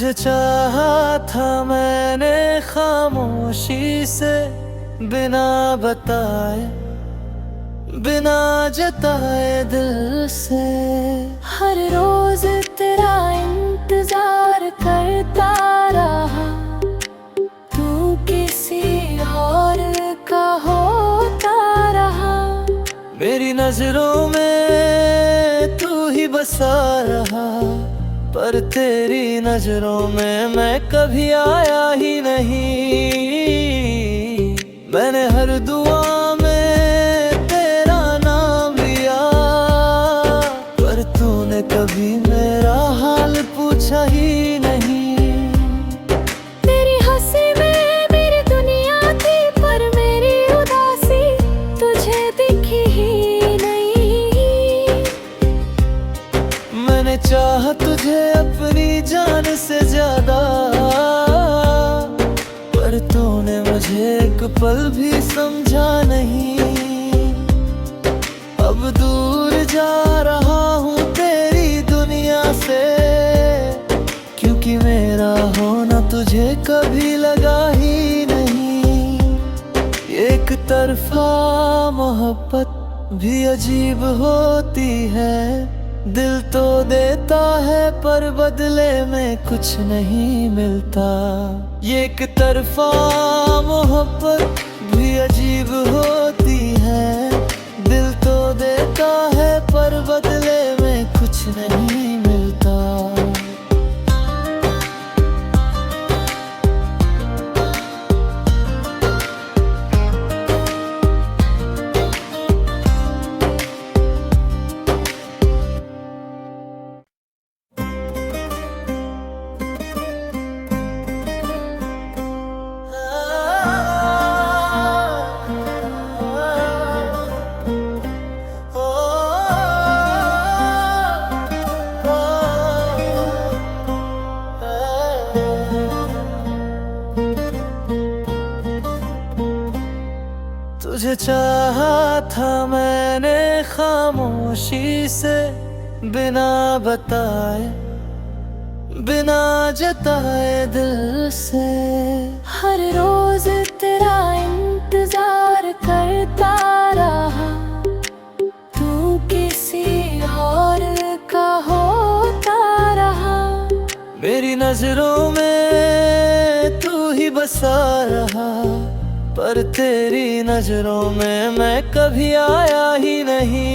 तुझे चाहा था मैंने खामोशी से, बिना बताए बिना जताए दिल से। हर रोज तेरा इंतजार करता रहा, तू किसी और का होता रहा। मेरी नजरों में तू ही बसा रहा, पर तेरी नजरों में मैं कभी आया ही नहीं। मैंने हर दुआ में तेरा नाम लिया, पर तूने कभी मेरा हाल पूछा ही नहीं। तेरी हंसी में मेरी दुनिया थी, पर मेरी उदासी तुझे दिखी ही नहीं। मैंने चाहा तुझे अपनी जान से ज्यादा, पर तूने मुझे एक पल भी समझा नहीं। अब दूर जा रहा हूँ तेरी दुनिया से, क्योंकि मेरा होना तुझे कभी लगा ही नहीं। एक तरफा मोहब्बत भी अजीब होती है, दिल तो देता है पर बदले में कुछ नहीं मिलता। ये एक तरफा मोहब्बत भी अजीब होती है, दिल तो देता है पर बदले में कुछ नहीं मिलता। तुझे चाहा था मैंने खामोशी से, बिना बताए बिना जताए दिल से। हर रोज तेरा इंतजार करता रहा, तू किसी और का होता रहा। मेरी नजरों में तू ही बसा रहा, पर तेरी नजरों में मैं कभी आया ही नहीं।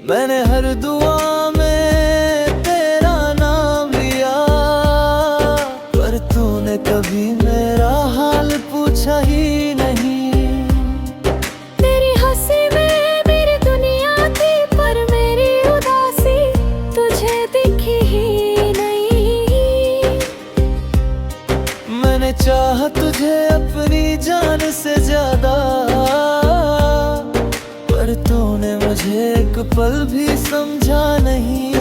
मैंने हर दुआ में तेरा नाम लिया, पर तूने कभी मेरा हाल पूछा ही नहीं। तेरी हंसी में मेरी दुनिया थी, पर मेरी उदासी तुझे दिखी ही नहीं। मैंने चाहा तुझे अपनी जान से ज्यादा, पर तूने मुझे एक पल भी समझा नहीं।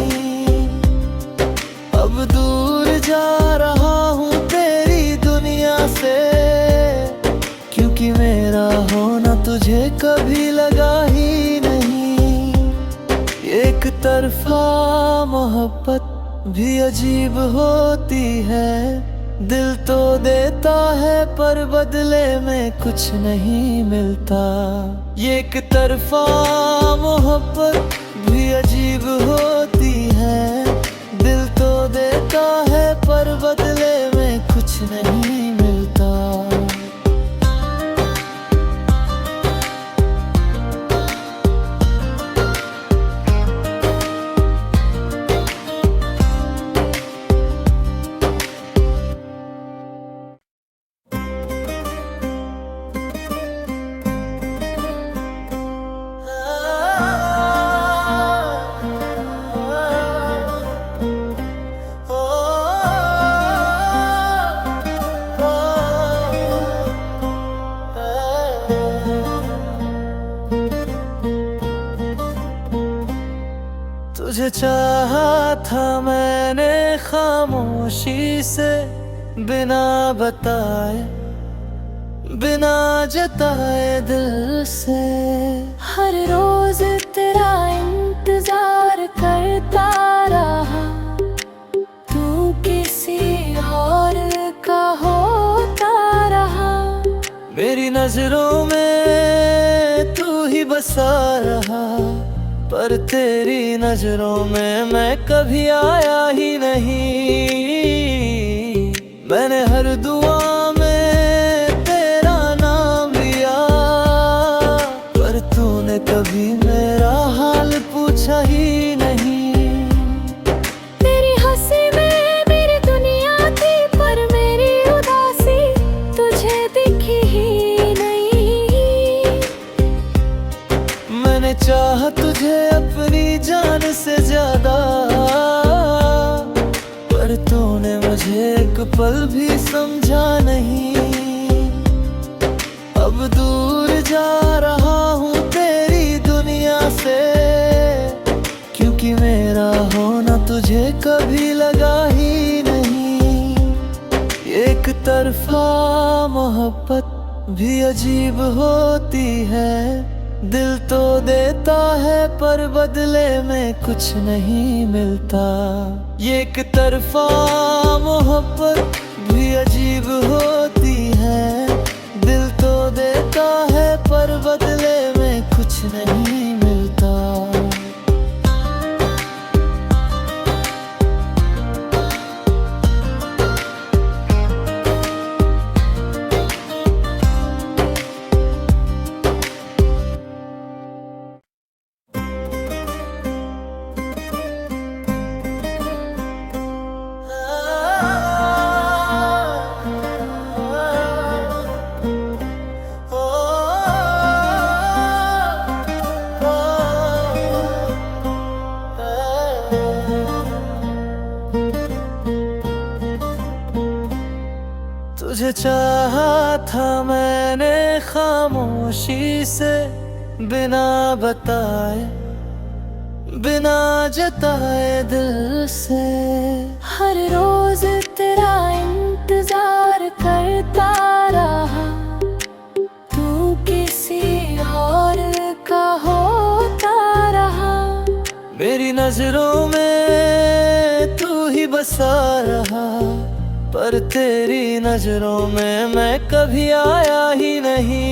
अब दूर जा रहा हूँ तेरी दुनिया से, क्योंकि मेरा होना तुझे कभी लगा ही नहीं। एक तरफा मोहब्बत भी अजीब होती है, दिल तो देता है पर बदले में कुछ नहीं मिलता। ये एक तरफा मोहब्बत भी अजीब होती है, दिल तो देता है पर बदले में कुछ नहीं मिलता। तुझे चाहा था मैंने खामोशी से, बिना बताए बिना जताए दिल से। हर रोज तेरा इंतजार करता रहा, तू मेरी नजरों में तू ही बसा रहा, पर तेरी नजरों में मैं कभी आया ही नहीं। मैंने हर दुआ में तेरा नाम लिया, पर तूने कभी मेरा हाल पूछा ही नहीं। तेरी हंसी में मेरी दुनिया थी, पर मेरी उदासी तुझे दिखी ही नहीं। मैंने चाहा तुझे अपनी जान से ज्यादा, पर तूने मुझे एक पल भी समझा नहीं। अब दूर जा रहा हूँ तेरी दुनिया से, क्योंकि मेरा होना तुझे कभी लगा ही नहीं। एक तरफा मोहब्बत भी अजीब होती है, दिल तो देता है पर बदले में कुछ नहीं मिलता। ये एक तरफा मोहब्बत भी अजीब होती है, दिल तो देता है पर बदले में कुछ नहीं मिलता। तुझे चाहा था मैंने खामोशी से, बिना बताए बिना जताए दिल से। हर रोज तेरा इंतजार करता रहा, तू किसी और का होता रहा। मेरी नजरों में तू ही बसा रहा, पर तेरी नजरों में मैं कभी आया ही नहीं।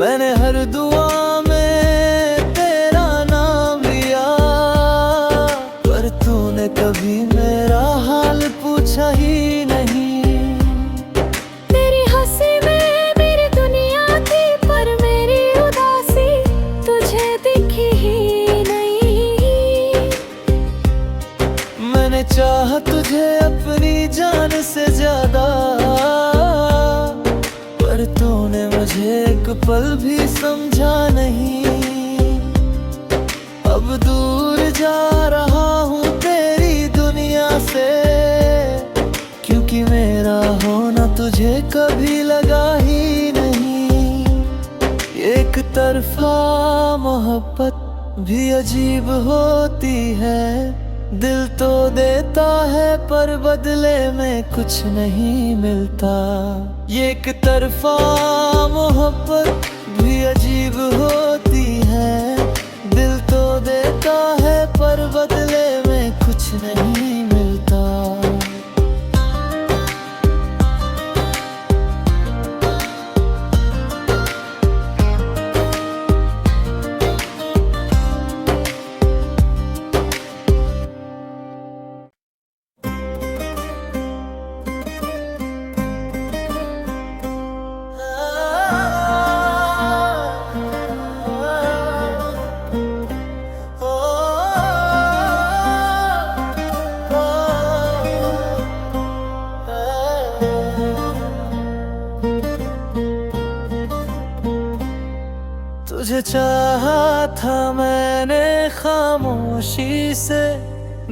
मैंने हर दुआ में तेरा नाम लिया, पर तूने कभी मेरा हाल पूछा ही नहीं। तेरी हंसी में मेरी दुनिया थी, पर मेरी उदासी तुझे दिखी ही नहीं। मैंने चाहा तुझे अपनी जान से ज्यादा, पर तूने मुझे एक पल भी समझा नहीं। अब दूर जा रहा हूँ तेरी दुनिया से, क्योंकि मेरा होना तुझे कभी लगा ही नहीं। एक तरफा मोहब्बत भी अजीब होती है, दिल तो देता है पर बदले में कुछ नहीं मिलता। ये एक तरफा मोहब्बत भी अजीब होती है, दिल तो देता है पर बदले में कुछ नहीं मिलता। तुझे चाहा था मैंने खामोशी से,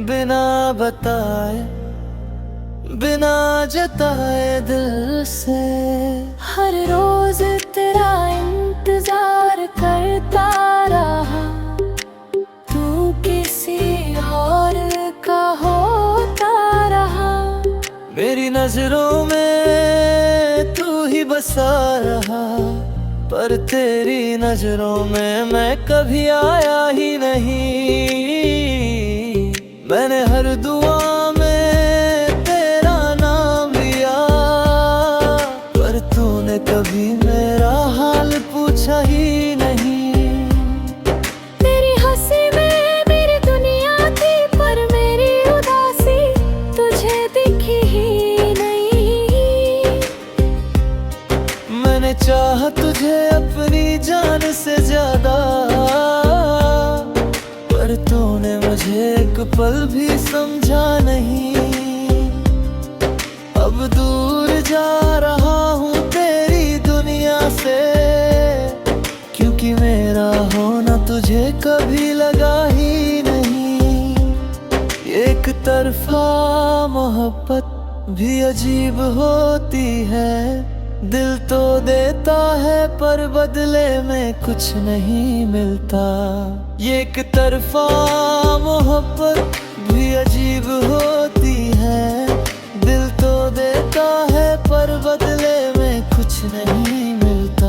बिना बताए बिना जताए दिल से। हर रोज तेरा इंतजार करता रहा, तू किसी और का होता रहा। मेरी नजरों में तू ही बसा रहा, पर तेरी नजरों में मैं कभी आया ही नहीं। मैंने हर दुआ में तेरा नाम लिया, पर तू तूने कभी मेरा हाल पूछा ही नहीं। तेरी हंसी में मेरी दुनिया थी, पर मेरी उदासी तुझे दिखी ही नहीं। मैंने चाहा तुझे अपनी जान से ज्यादा, पर तूने मुझे एक पल भी समझा नहीं। अब दूर जा रहा हूँ तेरी दुनिया से, क्योंकि मेरा होना तुझे कभी लगा ही नहीं। एक तरफा मोहब्बत भी अजीब होती है, दिल तो देता है पर बदले में कुछ नहीं मिलता। ये एक तरफा मोहब्बत भी अजीब होती है, दिल तो देता है पर बदले में कुछ नहीं मिलता।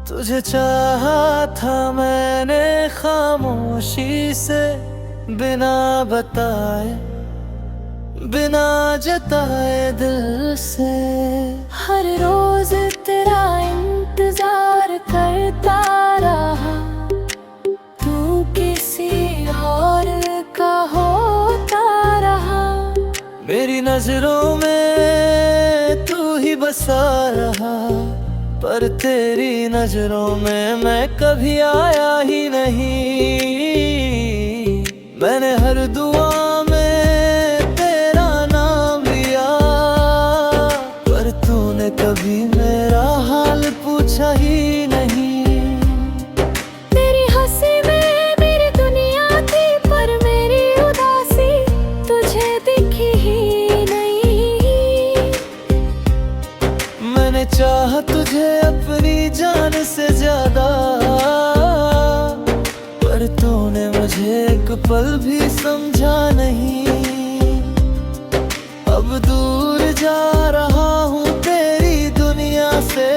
तुझे चाहा था मैंने खामोशी से, बिना बताए बिना जताए दिल से। हर रोज तेरा इंतजार करता रहा, तू किसी और का होता रहा। मेरी नजरों में तू ही बसा रहा, पर तेरी नजरों में मैं कभी आया ही नहीं। मैंने हर दुआ में तेरा नाम लिया, पर तूने कभी मेरा हाल पूछा ही नहीं। तेरी हंसी में मेरी दुनिया थी, पर मेरी उदासी तुझे दिखी ही नहीं। मैंने चाहा तुझे अपनी जान से ज्यादा, पर तूने मुझे एक पल भी समझा नहीं। अब दूर जा रहा हूँ तेरी दुनिया से,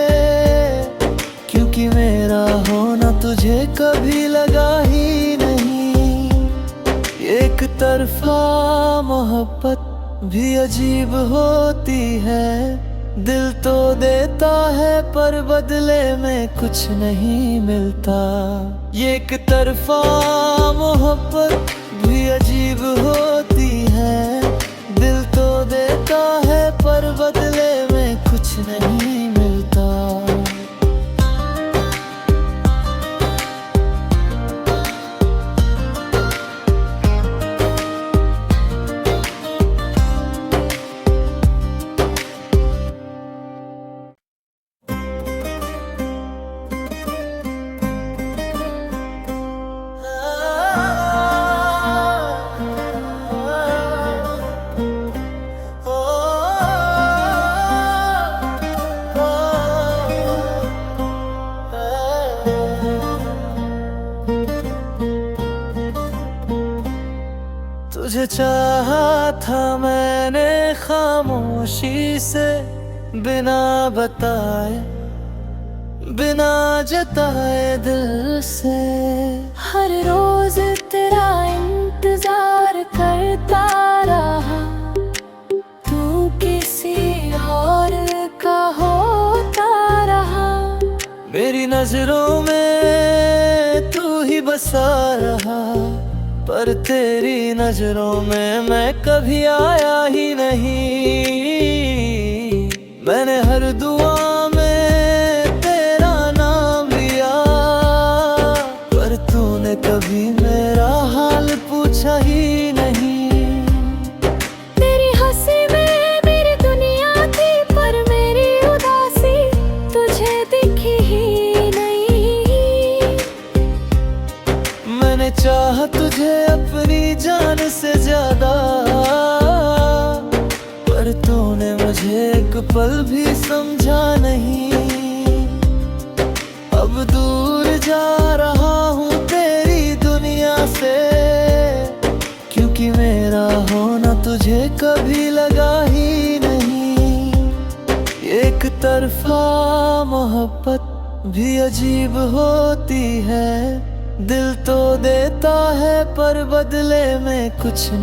क्योंकि मेरा होना तुझे कभी लगा ही नहीं। एक तरफा मोहब्बत भी अजीब होती है, दिल तो देता है पर बदले में कुछ नहीं मिलता। ये एक तरफा मोहब्बत भी अजीब होती है, दिल तो देता है पर बदले में कुछ नहीं मिलता। तुझे चाहा था मैंने खामोशी से, बिना बताए बिना जताए दिल से। हर रोज तेरा इंतजार करता रहा, तू किसी और का होता रहा। मेरी नजरों में तू ही बसा रहा, पर तेरी नजरों में मैं कभी आया ही नहीं। मैंने हर दुआ में तेरा नाम लिया, पर तूने कभी मेरा हाल पूछा ही नहीं। तेरी हंसी में मेरी दुनिया थी, पर मेरी उदासी तुझे दिखी ही नहीं। मैंने चाहा तुझे अपनी जान जान से ज्यादा, पर तूने मुझे एक पल भी समझा नहीं। अब दूर जा रहा हूँ तेरी दुनिया से, क्योंकि मेरा होना तुझे कभी लगा ही नहीं। एक तरफा मोहब्बत भी अजीब होती है, दिल तो देता है पर बदले में कुछ नहीं।